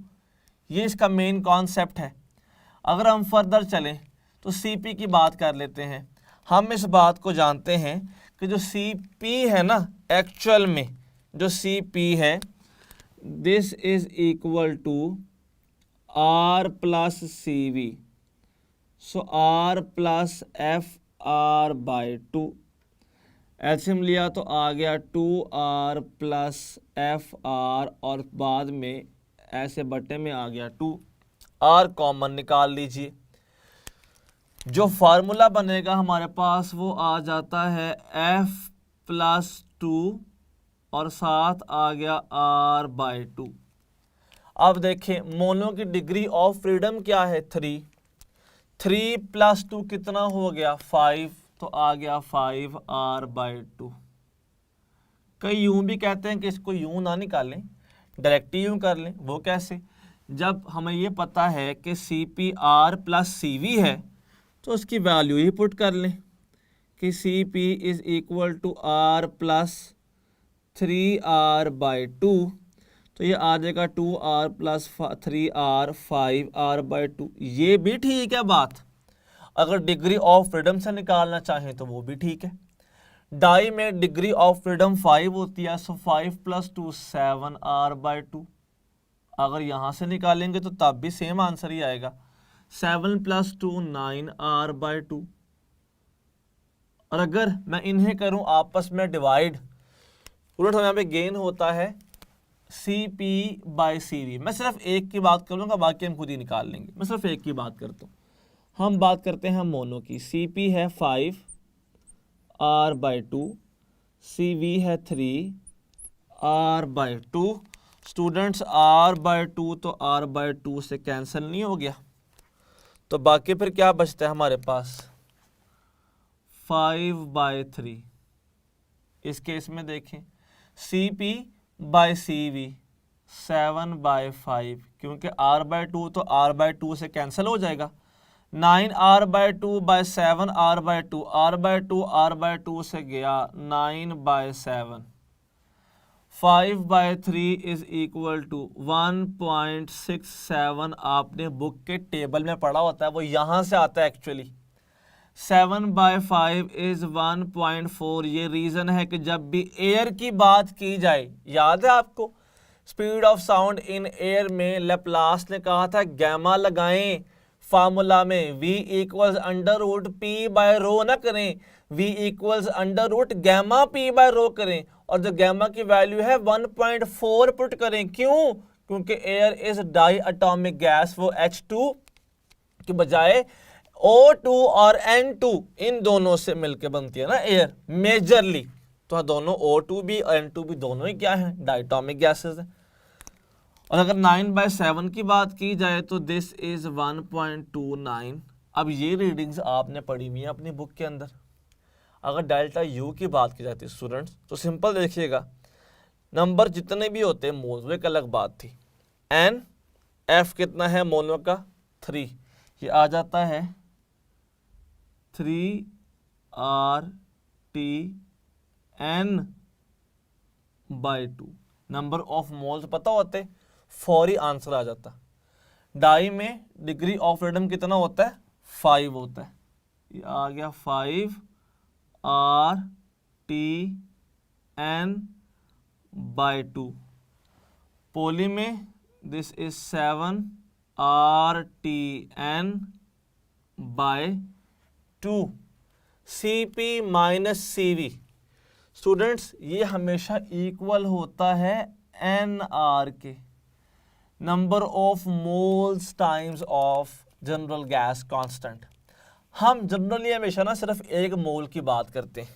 ये इसका मेन कॉन्सेप्ट है। अगर हम फर्दर चलें तो CP की बात कर लेते हैं। हम इस बात को जानते हैं कि जो CP है ना, एक्चुअल में जो CP है, this is equal to R+CV, so R+FR/2। एल्सियम लिया तो आ गया 2R+FR, और बाद में ऐसे बट्टे में आ गया 2। R कॉमन निकाल लीजिए, जो फार्मूला बनेगा हमारे पास वो आ जाता है F+2 और साथ आ गया R/2। अब देखें मोनो की डिग्री ऑफ फ्रीडम क्या है, 3। 3 + 2 कितना हो गया, 5, तो आ गया 5R/2। कई यूं भी कहते हैं कि इसको यूं ना निकालें, डायरेक्ट यूं कर लें। वो कैसे, जब हमें ये पता है कि CPR+CV है तो उसकी वैल्यू ही पुट कर लें कि CP is equal to R+3R/2, तो ये आ जाएगा 2R+3R 5R/2। ये भी ठीक है बात। अगर डिग्री ऑफ फ्रीडम से निकालना चाहें तो वो भी ठीक है। डाई में डिग्री ऑफ फ्रीडम 5 होती है, सो 5 + 2 7R/2। अगर यहाँ से निकालेंगे तो तब भी सेम आंसर ही आएगा, 7 + 2 9R/2। और अगर मैं इन्हें करूं आपस में डिवाइड, उलट यहाँ पे गेन होता है CP/CV। मैं सिर्फ एक की बात करूंगा, बाकी हम खुद ही निकाल लेंगे। मैं सिर्फ एक की बात करता हूँ। हम बात करते हैं मोनो की। CP है 5R/2, CV है 3R/2। स्टूडेंट्स R/2 तो R/2 से कैंसिल नहीं हो गया, तो बाकी फिर क्या बचता है हमारे पास, 5/3। इस केस में देखें CP/CV 7/5, क्योंकि R/2 तो R/2 से कैंसिल हो जाएगा। 9R/2 / 7R/2, R/2 R/2 से गया 9/7। 5/3 इज इक्वल टू 1.67। आपने बुक के टेबल में पढ़ा होता है, वो यहाँ से आता है एक्चुअली। 7/5 इज 1.4। ये रीजन है कि जब भी एयर की बात की जाए, याद है आपको speed of sound in air में लेप्लास ने कहा था गैमा लगाएं फार्मूला में, V = √P/ρ ना करें, V = √γP/ρ करें, और जो गैमा की वैल्यू है 1.4 पुट करें। क्यों? क्योंकि air is diatomic gas, वो H2 की बजाय O2 और N2 इन दोनों से मिलकर बनती है ना एयर मेजरली। तो दोनों O2 भी और N2 भी दोनों ही क्या है, डायटोमिक गैसेस है। और अगर 9/7 की बात की जाए तो दिस इज 1.29 अब ये रीडिंग्स आपने पढ़ी हुई हैं अपनी बुक के अंदर। अगर डेल्टा यू की बात की जाती है स्टूडेंट्स, तो सिंपल देखिएगा, नंबर जितने भी होते हैं मोल्स, वो एक अलग बात थी। एन एफ कितना है मोल्स का 3, ये आ जाता है 3RTN/2। नंबर ऑफ मोल्स पता होते, फौरी आंसर आ जाता। डाई में डिग्री ऑफ फ्रीडम कितना होता है, 5 होता है, ये आ गया 5RTN/2। पोली में this is 7RTN/2। CP minus CV students, ये हमेशा इक्वल होता है NR के, number of moles times of general gas constant. हम जनरली हमेशा ना सिर्फ एक मोल की बात करते हैं,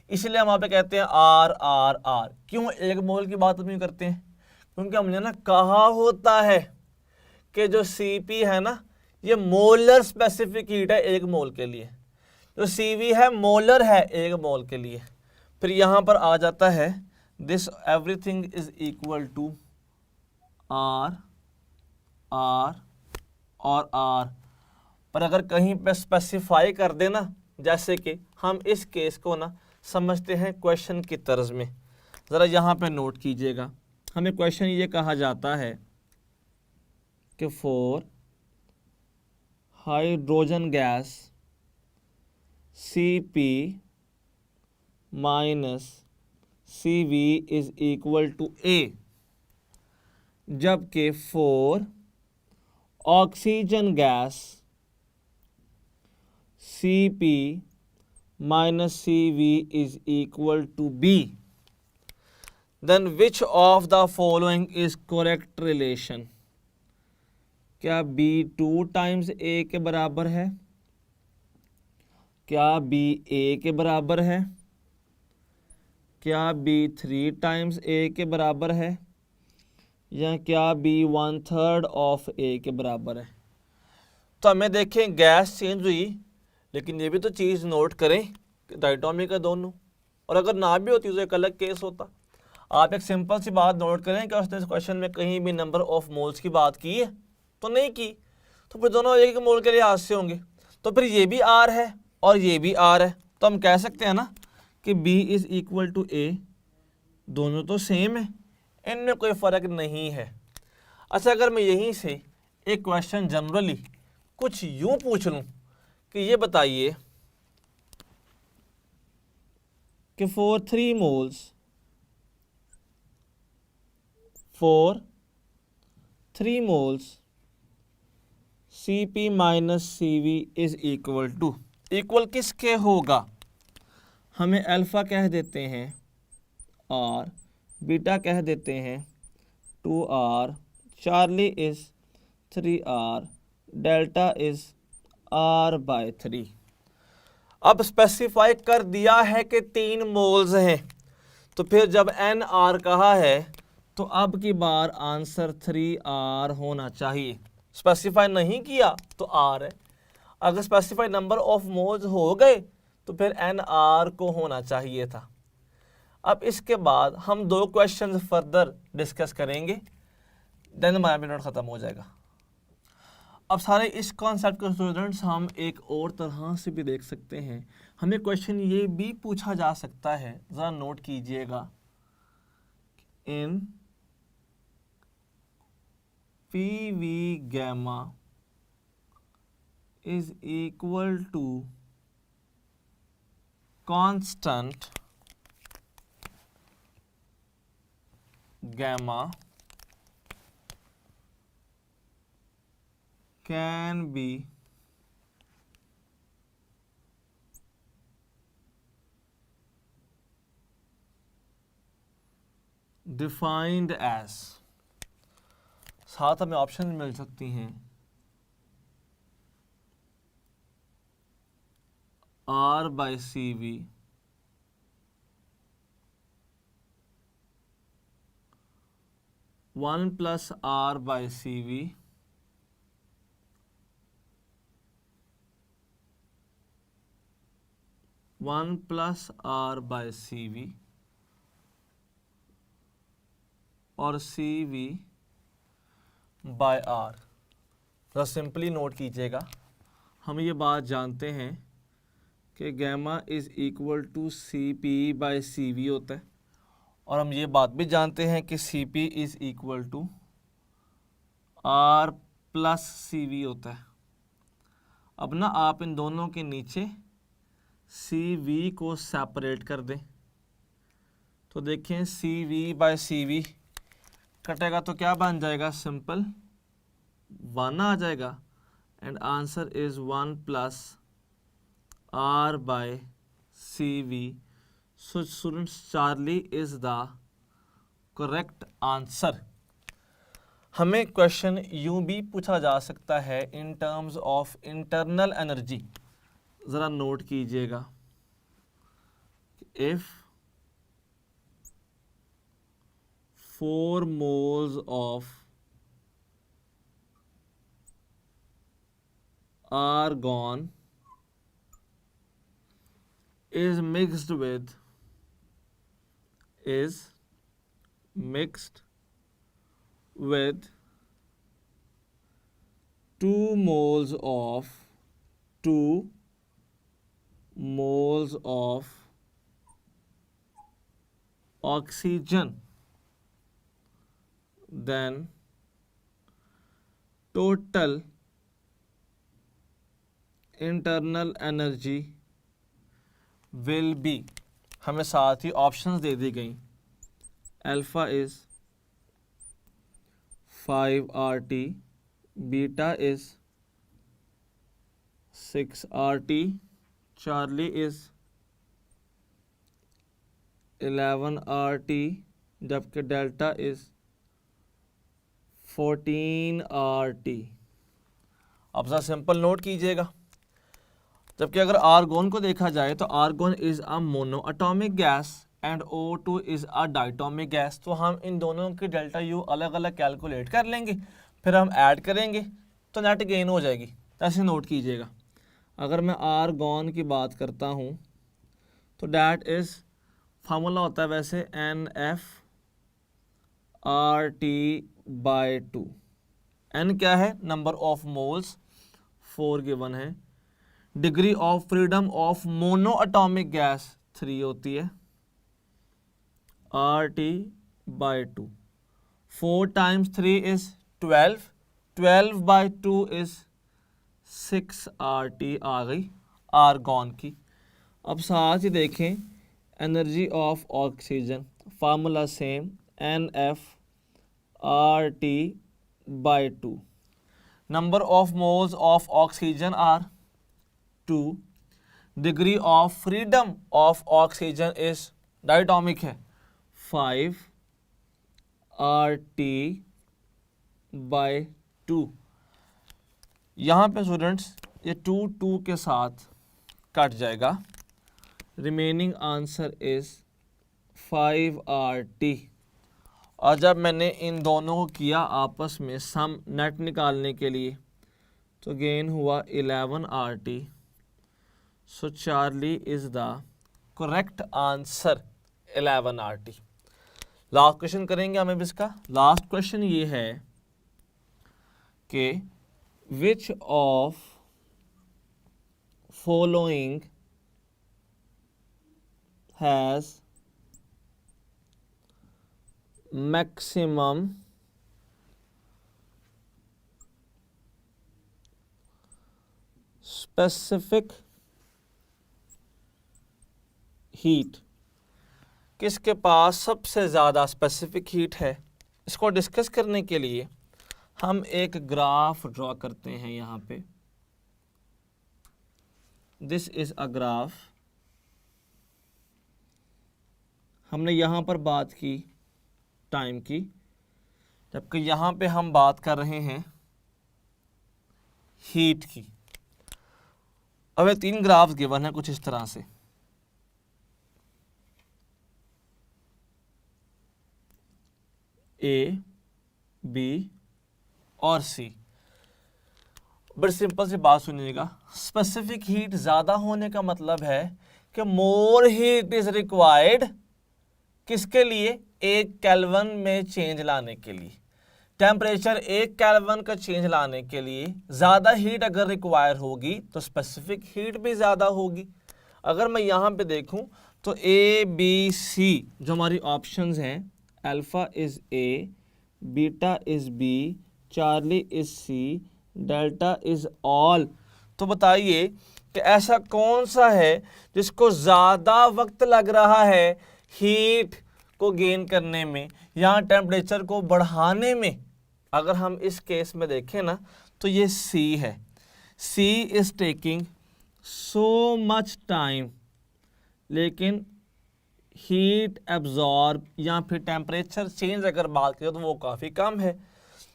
इसलिए हम वहाँ पे कहते हैं R। क्यों एक मोल की बात नहीं करते हैं? क्योंकि हमने ना कहा होता है कि जो CP है ना, ये मोलर स्पेसिफिक हीट है एक मोल के लिए, जो CV है मोलर है एक मोल के लिए। फिर यहाँ पर आ जाता है this everything is equal to R और R। पर अगर कहीं पे स्पेसिफाई कर देना, जैसे कि हम इस केस को ना समझते हैं क्वेश्चन की तर्ज में, ज़रा यहाँ पे नोट कीजिएगा। हमें क्वेश्चन ये कहा जाता है कि for hydrogen gas CP minus CV is equal to A, जबकि for oxygen gas CP minus CV is equal to B, then which of the following is correct relation? क्या B 2 टाइम्स A के बराबर है? क्या B A के बराबर है? क्या B 3 टाइम्स A के बराबर है? या क्या B 1/3 ऑफ A के बराबर है? तो हमें देखें गैस चेंज हुई, लेकिन ये भी तो चीज़ नोट करें कि डायटोमिक है दोनों, और अगर ना भी होती तो एक अलग केस होता। आप एक सिंपल सी बात नोट करें कि उसने इस क्वेश्चन में कहीं भी नंबर ऑफ मोल्स की बात की है तो नहीं की, तो फिर दोनों एक मोल के लिहाज से होंगे। तो फिर ये भी R है और ये भी R है, तो हम कह सकते हैं ना कि B is equal to A, दोनों तो सेम है, इनमें कोई फ़र्क नहीं है। अच्छा, अगर मैं यहीं से एक क्वेश्चन जनरली कुछ यूं पूछ लूं कि ये बताइए कि for 3 moles CP minus CV is equal to, equal किसके होगा? हमें अल्फ़ा कह देते हैं R, बीटा कह देते हैं 2R, Charlie is 3R, delta is R/3। अब स्पेसिफाई कर दिया है कि 3 मोल्स हैं, तो फिर जब NR कहा है तो अब की बार आंसर 3R होना चाहिए। स्पेसिफाई नहीं किया तो R है, अगर स्पेसिफाई नंबर ऑफ मोल्स हो गए तो फिर NR को होना चाहिए था। अब इसके बाद हम 2 क्वेश्चन फर्दर डिस्कस करेंगे, देन हमारा मिनट ख़त्म हो जाएगा। अब सारे इस कॉन्सेप्ट को स्टूडेंट्स हम एक और तरह से भी देख सकते हैं। हमें क्वेश्चन ये भी पूछा जा सकता है, ज़रा नोट कीजिएगा, इन PV gamma is equal to constant gamma can be defined as, साथ हमें ऑप्शन मिल सकती हैं R/CV, one plus R/CV 1 plus R by C V और सी वी बाय आर। तो सिंपली नोट कीजिएगा, हम ये बात जानते हैं कि gamma is equal to C P by C V होता है, और हम ये बात भी जानते हैं कि C P is equal to R plus C V होता है। अब ना आप इन दोनों के नीचे सी वी को सेपरेट कर दें, तो देखें C V by C V कटेगा तो क्या बन जाएगा, सिंपल 1 आ जाएगा, and answer is 1 plus R by C V. So students, Charlie is the correct answer. हमें क्वेश्चन यूं भी पूछा जा सकता है in terms of internal energy. ज़रा नोट कीजिएगा, if 4 moles of argon is mixed with 2 moles of oxygen, then total internal energy will be, हमें साथ ही ऑप्शंस दे दी गई, alpha is 5 RT, beta is 6 RT, Charlie is 11 RT, जबकि डेल्टा इज 14 RT। अब ज़रा सिंपल नोट कीजिएगा, जबकि अगर आर्गोन को देखा जाए तो argon is a mono atomic gas and O2 is a diatomic gas. तो हम इन दोनों की डेल्टा यू अलग अलग कैलकुलेट कर लेंगे, फिर हम ऐड करेंगे तो नेट गेन हो जाएगी। तो ऐसे नोट कीजिएगा, अगर मैं आर्गोन की बात करता हूँ तो डैट इज़ फार्मूला होता है वैसे NF/RT/2। N क्या है, नंबर ऑफ मोल्स, 4 गिवन है। Degree of freedom of mono atomic gas 3 होती है, RT/2। 4 times 3 is 12, 12/2 is 6 RT आ गई आर्गॉन की। अब साथ ही देखें energy of oxygen, formula same NF/RT/2। Number of moles of oxygen are 2, degree of freedom of oxygen is diatomic है 5 RT/2। यहाँ पे स्टूडेंट्स ये 2 के साथ कट जाएगा, रिमेनिंग आंसर इज 5 RT। और जब मैंने इन दोनों को किया आपस में सम नेट निकालने के लिए तो गेन हुआ 11 RT। So Charlie is the correct answer 11 RT। Last question करेंगे हम अब इसका। लास्ट क्वेश्चन ये है कि which of following has maximum specific heat, किसके पास सबसे ज़्यादा स्पेसिफिक हीट है। इसको डिस्कस करने के लिए हम एक ग्राफ ड्रॉ करते हैं। यहाँ पे दिस इज अ ग्राफ। हमने यहाँ पर बात की टाइम की, जबकि यहाँ पे हम बात कर रहे हैं हीट की। अब ये 3 ग्राफ्स गिवन है कुछ इस तरह से। A, B और C। बड़ी सिंपल सी बात सुनिएगा, स्पेसिफिक हीट ज़्यादा होने का मतलब है कि मोर हीट इज रिक्वायर्ड किसके लिए, 1 केल्विन में चेंज लाने के लिए। टेम्परेचर 1 केल्विन का चेंज लाने के लिए ज़्यादा हीट अगर रिक्वायर होगी तो स्पेसिफिक हीट भी ज़्यादा होगी। अगर मैं यहाँ पे देखूँ तो ए बी सी जो हमारी ऑप्शंस हैं, alpha is A, beta is B, Charlie is C, delta is all. तो बताइए कि ऐसा कौन सा है जिसको ज़्यादा वक्त लग रहा है हीट को गेन करने में या टेम्परेचर को बढ़ाने में। अगर हम इस केस में देखें ना तो ये सी है। C is taking so much time, लेकिन हीट एब्जॉर्ब या फिर टेम्परेचर चेंज अगर बात करें तो वो काफ़ी कम है।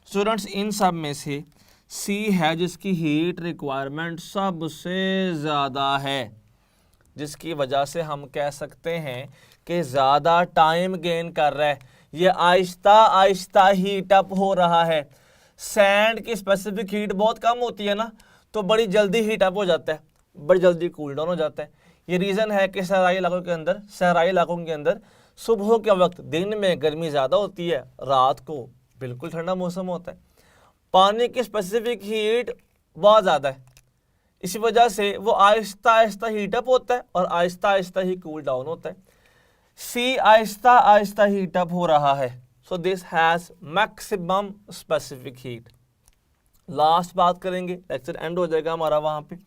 स्टूडेंट्स, इन सब में से सी है जिसकी हीट रिक्वायरमेंट सबसे ज़्यादा है, जिसकी वजह से हम कह सकते हैं कि ज़्यादा टाइम गेन कर रहा है। ये आहिस्ता आहिस्ता हीट अप हो रहा है। सैंड की स्पेसिफिक हीट बहुत कम होती है ना, तो बड़ी जल्दी हीट अप हो जाता है, बड़ी जल्दी कूल डाउन हो जाता है। ये रीज़न है कि सहराई इलाकों के अंदर सुबह के वक्त दिन में गर्मी ज़्यादा होती है, रात को बिल्कुल ठंडा मौसम होता है। पानी की स्पेसिफिक हीट बहुत ज़्यादा है, इसी वजह से वो आहिस्ता आहिस्ता हीटअप होता है और आहिस्ता आहिस्ता ही कूल डाउन होता है। सी आहिस्ता आहिस्ता हीटअप हो रहा है, so this has maximum specific heat. Last बात करेंगे, लेक्चर एंड हो जाएगा हमारा वहाँ पे।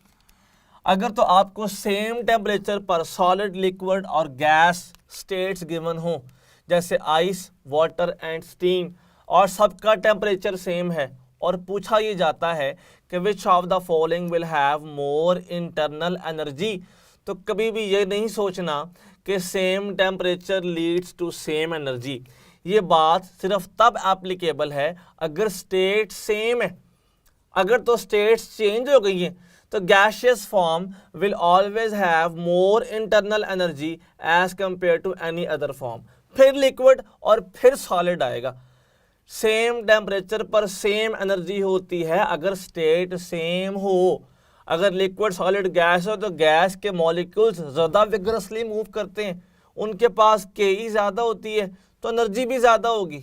अगर तो आपको सेम टेम्परेचर पर सॉलिड, लिक्विड और गैस स्टेट्स गिवन हो, जैसे आइस, वाटर एंड स्टीम, और सबका टेम्परेचर सेम है और पूछा ये जाता है कि which of the following will have more internal energy, तो कभी भी ये नहीं सोचना कि same temperature leads to same energy. ये बात सिर्फ तब एप्लीकेबल है अगर स्टेट सेम है। अगर तो स्टेट्स चेंज हो गई हैं तो gaseous form will always have more internal energy as compare to any other form, फिर लिक्विड और फिर सॉलिड आएगा। सेम टेम्परेचर पर सेम एनर्जी होती है अगर स्टेट सेम हो। अगर लिक्विड, सॉलिड, गैस हो तो गैस के मॉलिक्यूल्स ज़्यादा विगरसली मूव करते हैं, उनके पास के ज़्यादा होती है तो एनर्जी भी ज़्यादा होगी।